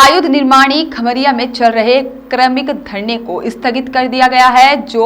आयुध निर्माणी खमरिया में चल रहे क्रमिक धरने को स्थगित कर दिया गया है, जो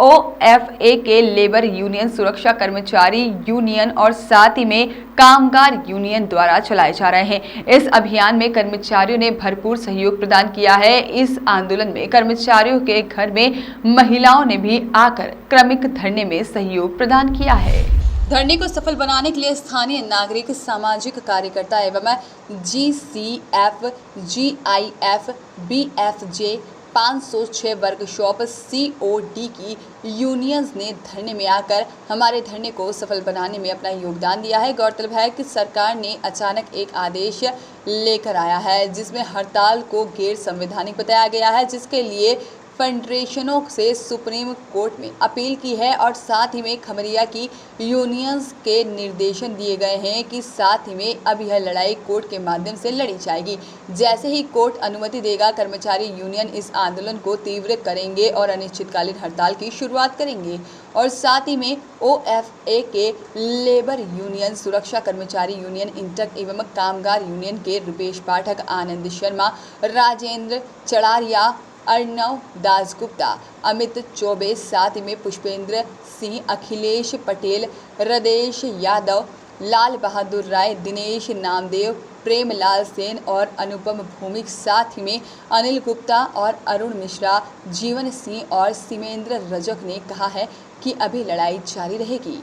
ओएफए के लेबर यूनियन, सुरक्षा कर्मचारी यूनियन और साथ ही में कामगार यूनियन द्वारा चलाए जा रहे हैं। इस अभियान में कर्मचारियों ने भरपूर सहयोग प्रदान किया है। इस आंदोलन में कर्मचारियों के घर में महिलाओं ने भी आकर क्रमिक धरने में सहयोग प्रदान किया है। धरने को सफल बनाने के लिए स्थानीय नागरिक, सामाजिक कार्यकर्ता एवं GCF, GIF, BFJ 506 workshop COD की यूनियंस ने धरने में आकर हमारे धरने को सफल बनाने में अपना योगदान दिया है। गौरतलब है कि सरकार ने अचानक एक आदेश लेकर आया है, जिसमें हड़ताल को गैर संवैधानिक बताया गया है, जिसके लिए फेडरेशनों से सुप्रीम कोर्ट में अपील की है और साथ ही में खमरिया की यूनियंस के निर्देशन दिए गए हैं कि साथ ही में अब यह लड़ाई कोर्ट के माध्यम से लड़ी जाएगी। जैसे ही कोर्ट अनुमति देगा, कर्मचारी यूनियन इस आंदोलन को तीव्र करेंगे और अनिश्चितकालीन हड़ताल की शुरुआत करेंगे। और साथ ही में OFA के लेबर यूनियन, सुरक्षा कर्मचारी यूनियन, इंटक एवं कामगार यूनियन के रुपेश पाठक, आनंद शर्मा, राजेंद्र चड़ारिया, अर्नव दासगुप्ता, अमित चौबे, साथ में पुष्पेंद्र सिंह, अखिलेश पटेल, हृदेश यादव, लाल बहादुर राय, दिनेश नामदेव, प्रेमलाल सेन और अनुपम भौमिक, साथ ही में अनिल गुप्ता और अरुण मिश्रा, जीवन सिंह और सिमेंद्र रजक ने कहा है कि अभी लड़ाई जारी रहेगी।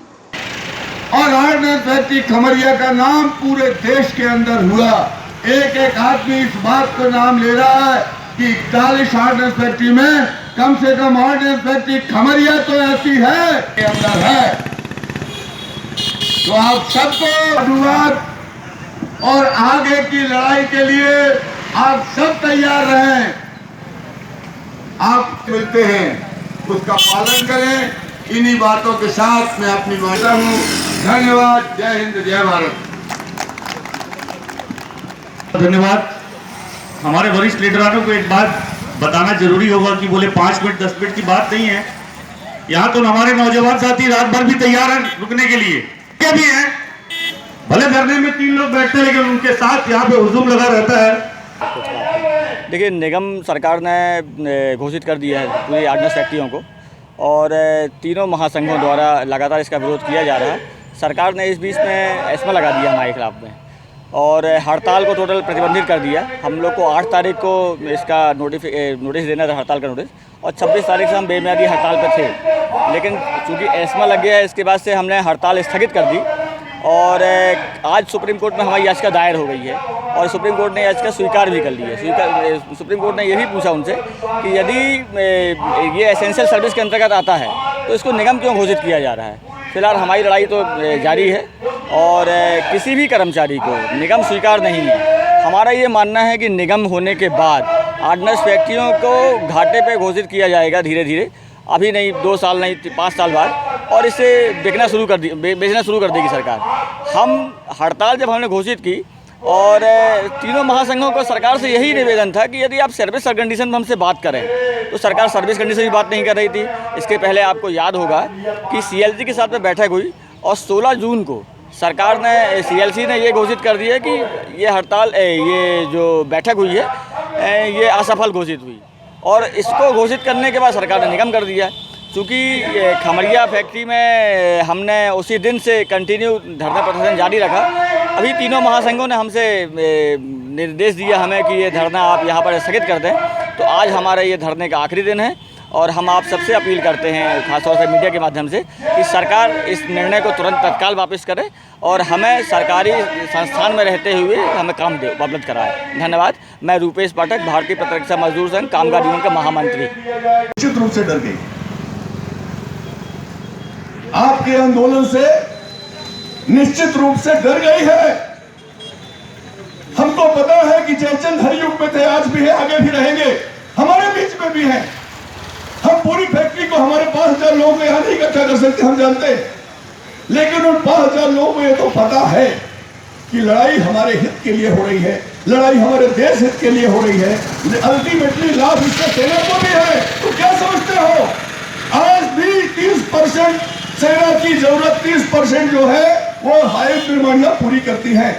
और ऑर्डिनेंस फैक्ट्री खमरिया का नाम पूरे देश के अंदर हुआ। एक एक आदमी इस बात को नाम ले रहा है कि 41 ऑर्डिनेंस फैक्ट्री में कम से कम ऑर्डिनेंस फैक्ट्री खमरिया तो ऐसी है के अंदर है। तो आप सबको धन्यवाद और आगे की लड़ाई के लिए आप सब तैयार रहें। आप मिलते हैं, उसका पालन करें। इन्हीं बातों के साथ मैं अपनी माता हूँ। धन्यवाद। जय हिंद, जय भारत। धन्यवाद। हमारे वरिष्ठ लीडरानों को एक बात बताना जरूरी होगा कि बोले 5 मिनट 10 मिनट की बात नहीं है। यहाँ तो हमारे नौजवान साथी रात भर भी तैयार हैं रुकने के लिए, क्या भी हैं। भले धरने में 3 लोग बैठते हैं, लेकिन उनके साथ यहाँ पे हुजूम लगा रहता है। देखिए, निगम सरकार ने घोषित कर दिया है पूरी ऑर्डिनेंस फैक्ट्रियों को, और तीनों महासंघों द्वारा लगातार इसका विरोध किया जा रहा है। सरकार ने इस बीच में एस्मा लगा दिया हमारे खिलाफ में, और हड़ताल को टोटल प्रतिबंधित कर दिया। हम लोग को 8 तारीख को इसका नोटिस देना था, हड़ताल का नोटिस, और 26 तारीख से हम बेबुनियादी हड़ताल पर थे। लेकिन चूँकि एस्मा लग गया है, इसके बाद से हमने हड़ताल स्थगित कर दी। और आज सुप्रीम कोर्ट में हमारी याचिका दायर हो गई है, और सुप्रीम कोर्ट ने याचिका स्वीकार भी कर ली है। सुप्रीम कोर्ट ने ये भी पूछा उनसे कि यदि ये एसेंशियल सर्विस के अंतर्गत आता है तो इसको निगम क्यों घोषित किया जा रहा है। फिलहाल हमारी लड़ाई तो जारी है, और किसी भी कर्मचारी को निगम स्वीकार नहीं है। हमारा ये मानना है कि निगम होने के बाद ऑर्डिनेंस फैक्ट्रियों को घाटे पे घोषित किया जाएगा धीरे धीरे, अभी नहीं, 2 साल नहीं, 5 साल बाद, और इसे बेचना शुरू कर देगी सरकार। हम हड़ताल जब हमने घोषित की, और तीनों महासंघों को सरकार से यही निवेदन था कि यदि आप सर्विस कंडीशन में हमसे बात करें, तो सरकार सर्विस कंडीशन की बात नहीं कर रही थी। इसके पहले आपको याद होगा कि CLC के साथ में बैठक हुई, और 16 जून को सरकार ने, CLC ने ये घोषित कर दिया कि ये हड़ताल, ये जो बैठक हुई है, ये असफल घोषित हुई। और इसको घोषित करने के बाद सरकार ने निगम कर दिया। चूँकि खमरिया फैक्ट्री में हमने उसी दिन से कंटिन्यू धरना प्रदर्शन जारी रखा। अभी तीनों महासंघों ने हमसे निर्देश दिया हमें कि ये धरना आप यहाँ पर स्थगित कर दें। तो आज हमारा ये धरने का आखिरी दिन है, और हम आप सबसे अपील करते हैं, खासतौर से मीडिया के माध्यम से, कि सरकार इस निर्णय को तुरंत तत्काल वापस करे और हमें सरकारी संस्थान में रहते हुए हमें काम उपलब्ध कराए। धन्यवाद। मैं रुपेश पाठक, भारतीय पत्रकारिता मजदूर संघ कामगार यूनियन का महामंत्री। निश्चित रूप से डर गई आपके आंदोलन से, निश्चित रूप से डर गई है। हमको पता है कि जयचंद हर युग में थे, आज भी है, आगे भी रहेंगे, हमारे बीच में भी हैं। हम पूरी फैक्ट्री को हमारे 5000 लोगों को यहां नहीं इकट्ठा कर सकते, हम जानते हैं, लेकिन उन 5000 लोगों को ये तो पता है कि लड़ाई हमारे हित के लिए हो रही है, लड़ाई हमारे देश हित के लिए हो रही है। अल्टीमेटली लाभ इसका सेना को भी है। तो क्या समझते हो, आज भी 30% सेना की जरूरत 30% जो है वो आयुध निर्माणियां पूरी करती हैं।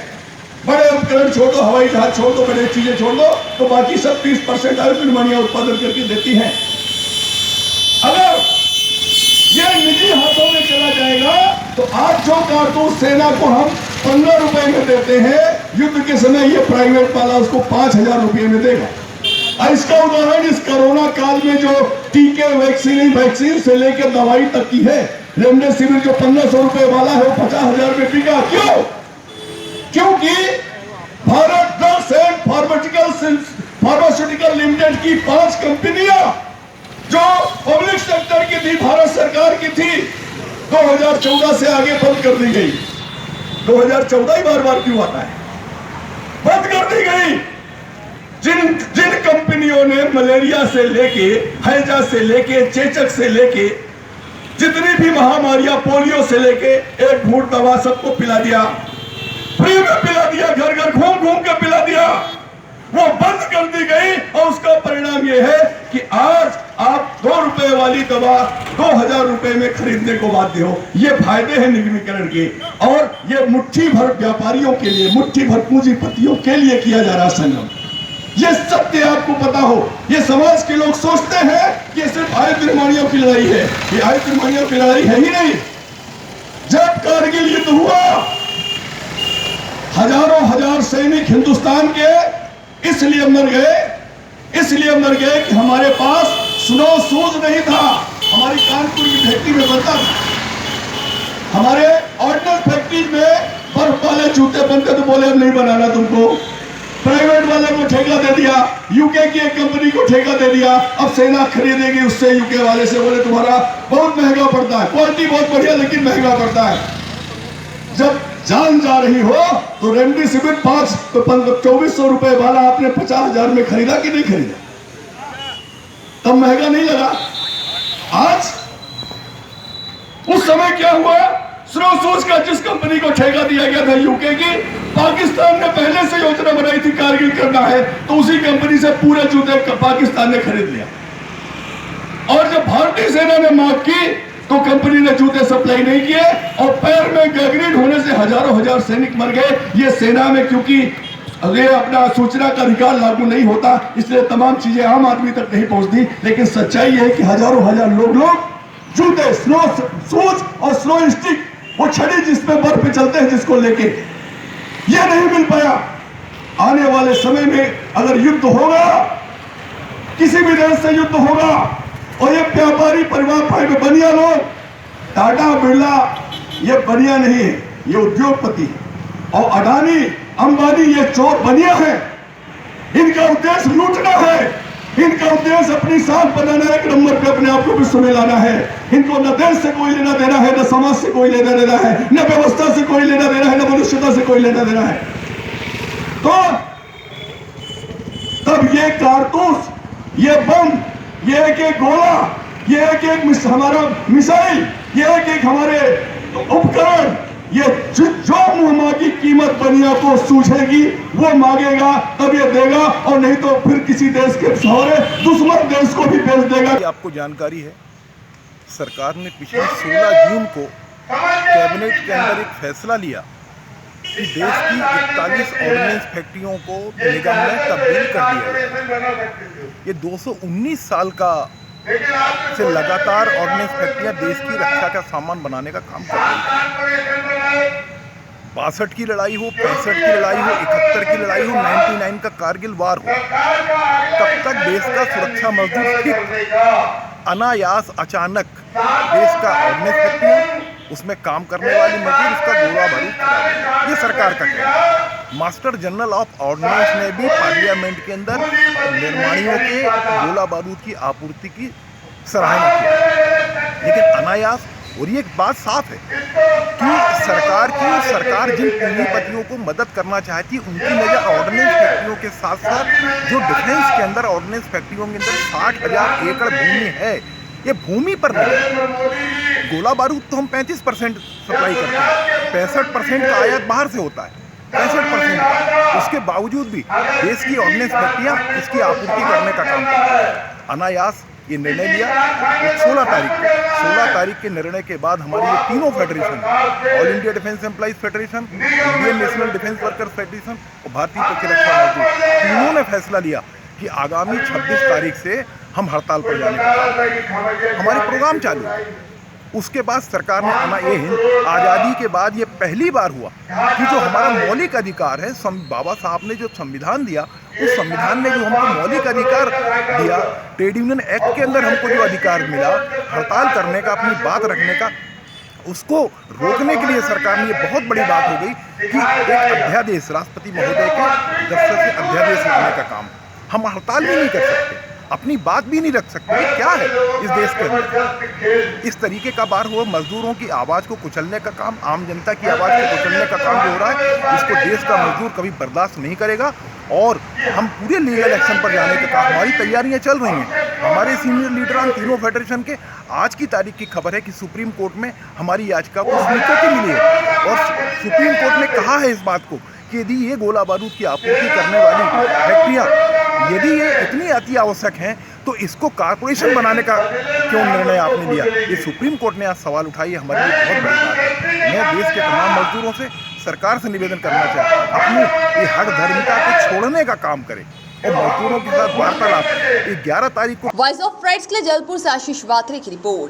बड़े उपकरण छोड़ दो, हवाई जहाज छोड़ दो, बड़े चीजें छोड़ दो, तो बाकी सब 30% आयुष निर्माणियां उत्पादन करके देती हैं। अगर ये निजी हाथों में चला जाएगा तो आज जो कारतूस सेना को हम 15 रुपए में देते हैं, युद्ध के समय ये प्राइवेट वाला उसको 5000 रुपए में देगा। इसका उदाहरण इस कोरोना काल में जो टीके, वैक्सीन से लेकर दवाई तक की है, रेमडेसिविर जो 1500 रुपए वाला है वो 50,000 में बिका। क्यों? क्योंकि Bharat drugs and pharmaceutical limited की 5 कंपनियां जो पब्लिक सेक्टर की थी, भारत सरकार की थी, 2014 से आगे बंद कर दी गई। 2014 ही बार बार क्यों आता है? बंद कर दी गई। जिन कंपनियों ने मलेरिया से लेके, हैजा से लेके, चेचक से लेके, जितनी भी महामारियां, पोलियो से लेके, एक घूंट दवा सबको पिला दिया, फ्री में पिला दिया, घर घर घूम घूम के पिला दिया, वो बंद कर दी गई। और उसका परिणाम ये है कि आज आप 2 रुपए वाली दवा 2000 रुपए में खरीदने को बाध्य हो। ये फायदे हैं निगमीकरण के, और ये मुट्ठी भर व्यापारियों के लिए, मुट्ठी भर पूंजीपतियों के लिए किया जा रहा संगम। ये सत्य आपको पता हो। ये समाज के लोग सोचते हैं कि सिर्फ आयुध निर्माणियों की लड़ाई है। ये आयुध निर्माणियों की लड़ाई है ही नहीं। जब कारगिल युद्ध हुआ, हजारों हजार सैनिक हिंदुस्तान के इसलिए मर गए कि हमारे पास स्नो शूज नहीं था। हमारी कानपुर की फैक्ट्री में बनता था, हमारे ऑर्डिनल फैक्ट्री में बर्फ वाले जूते बनते, तो बोले अब नहीं बनाना तुमको। प्राइवेट वाले को ठेका दे दिया, यूके की एक कंपनी को ठेका दे दिया। अब सेना खरीदेगी उससे, यूके वाले से, बोले तुम्हारा बहुत महंगा पड़ता है, क्वालिटी बहुत बढ़िया लेकिन महंगा पड़ता है। जब जान जा रही हो तो रेमडेसिविर 2400 रुपए वाला आपने 50,000 में खरीदा कि नहीं खरीदा? तब महंगा नहीं लगा। आज उस समय क्या हुआ? स्रोसूज का जिस कंपनी को ठेका दिया गया था यूके की, पाकिस्तान ने पहले से योजना बनाई थी कारगिल करना है, तो उसी कंपनी से पूरे जूते पाकिस्तान ने खरीद लिया। और जब भारतीय सेना ने मांग की तो कंपनी ने जूते सप्लाई नहीं किए, और पैर में गैंग्रीन होने से हजारों हजार सैनिक मर गए। ये सेना में, क्योंकि ये अपना सूचना का अधिकार लागू नहीं होता, इसलिए तमाम चीजें आम आदमी तक नहीं पहुंचती। लेकिन सच्चाई है कि हजारों हजार लोग जूते, स्नो शूज और स्नो स्टिक, वो छड़ी जिसमें बर्फ पे चलते हैं, जिसको लेके ये नहीं मिल पाया। आने वाले समय में अगर युद्ध होगा, किसी भी देश से युद्ध होगा, और ये व्यापारी परिवार बनिया लोग, टाटा बिरला, ये बनिया नहीं है, ये उद्योगपति है। और अडानी अंबानी ये चोर बनिया है। इनका उद्देश्य लूटना है, इनका उद्देश्य अपनी सांस बनाना, एक नंबर पे अपने आप को विश्व में लाना है। इनको न देश से कोई लेना देना है, न समाज से कोई लेना देना है, न व्यवस्था से कोई लेना देना है, न मनुष्यता से कोई लेना देना है। तो तब ये कारतूस, ये बम, ये एक गोला, ये एक हमारा मिसाइल, ये एक हमारे उपकरण, ये जो मुंह की कीमत बनिया को सूझेगी वो मांगेगा तब ये देगा, और नहीं तो फिर किसी देश के सहारे दुश्मन देश को भी बेच देगा। आपको जानकारी है, सरकार ने पिछले 16 जून को कैबिनेट के अंदर एक फैसला लिया कि देश की 41 ऑर्डिनेंस फैक्ट्रियों को निगम में तब्दील कर दिया। ये 219 साल का से लगातार ऑर्डिनेंस फैक्ट्रियां देश की रक्षा का सामान बनाने का काम कर रही हैं। 62 की लड़ाई हो, 65 की लड़ाई हो, 71 की लड़ाई हो, 99 का कारगिल वार हो, तब तक देश का सुरक्षा मजदूर ठीक अनायास अचानक देश का ऑर्डिनेंस फैक्ट्रियां, उसमें काम करने वाली मजदूर, उसका गोला बारूद खराब है। ये सरकार का कहना है। मास्टर जनरल ऑफ ऑर्डिनेंस ने भी पार्लियामेंट के अंदर निर्माणियों के गोला बारूद की आपूर्ति की सराहना की, लेकिन अनायास। और ये एक बात साफ है कि सरकार जिन पूंजीपतियों को मदद करना चाहती है, उनकी नजर ऑर्डिनेंस फैक्ट्रियों के साथ साथ जो डिफेंस के अंदर ऑर्डिनेंस फैक्ट्रियों के अंदर 60,000 एकड़ भूमि है, ये भूमि पर नहीं। गोला बारूद तो हम 35% सप्लाई करते हैं, 65% का आयात बाहर से होता है, 65% का। उसके बावजूद भी देश की ऑर्डिनेंस फैक्ट्रियां इसकी आपूर्ति करने का काम करती है। अनायास ये निर्णय लिया। 16 तारीख के निर्णय के बाद हमारी ये तीनों federation, all India defence employees federation, Indian national defence workers federation और भारतीय प्रतिरक्षा मजदूर, तीनों ने फैसला लिया कि आगामी 26 तारीख से हम हड़ताल पर जाने का हमारे प्रोग्राम चालू है। उसके बाद सरकार ने आज़ादी के बाद ये पहली बार हुआ कि जो हमारा मौलिक अधिकार है, बाबा साहब ने जो संविधान दिया, उस संविधान ने जो हमको मौलिक अधिकार दिया, ट्रेड यूनियन एक्ट के अंदर हमको जो अधिकार मिला हड़ताल करने का, अपनी बात रखने का, उसको रोकने के लिए सरकार ने ये बहुत बड़ी बात हो गई कि एक अध्यादेश, राष्ट्रपति महोदय के दफ्तर से अध्यादेश लाने का काम। हम हड़ताल भी नहीं कर सकते, अपनी बात भी नहीं रख सकते। क्या है इस देश के अंदर इस तरीके का बार हुआ, मजदूरों की आवाज़ को कुचलने का काम, आम जनता की आवाज़ को कुचलने का काम जो हो रहा है, इसको देश का मजदूर कभी बर्दाश्त नहीं करेगा। और हम पूरे लीगल एक्शन पर जाने का काम, हमारी तैयारियां चल रही हैं। हमारे सीनियर लीडरान तीनों फेडरेशन के, आज की तारीख की खबर है कि सुप्रीम कोर्ट में हमारी याचिका को स्वीकृति मिली है और सुप्रीम कोर्ट ने कहा है इस बात को कि यदि ये गोला बारूद की आपूर्ति करने वाली फैक्ट्रियाँ यदि ये इतनी अति आवश्यक हैं तो इसको कारपोरेशन बनाने का क्यों निर्णय आपने लिया। ये सुप्रीम कोर्ट ने आज सवाल उठाई है, हमारे लिए बहुत बड़ी बात है। मैं देश के तमाम मजदूरों से, सरकार से निवेदन करना चाहता हूँ, अपनी ये हर धर्मिता को छोड़ने का काम करें और मजदूरों के साथ वार्तालाप 11 तारीख को। वॉइस ऑफ राइट्स के लिए जलपुर से आशीष वात्रे की रिपोर्ट।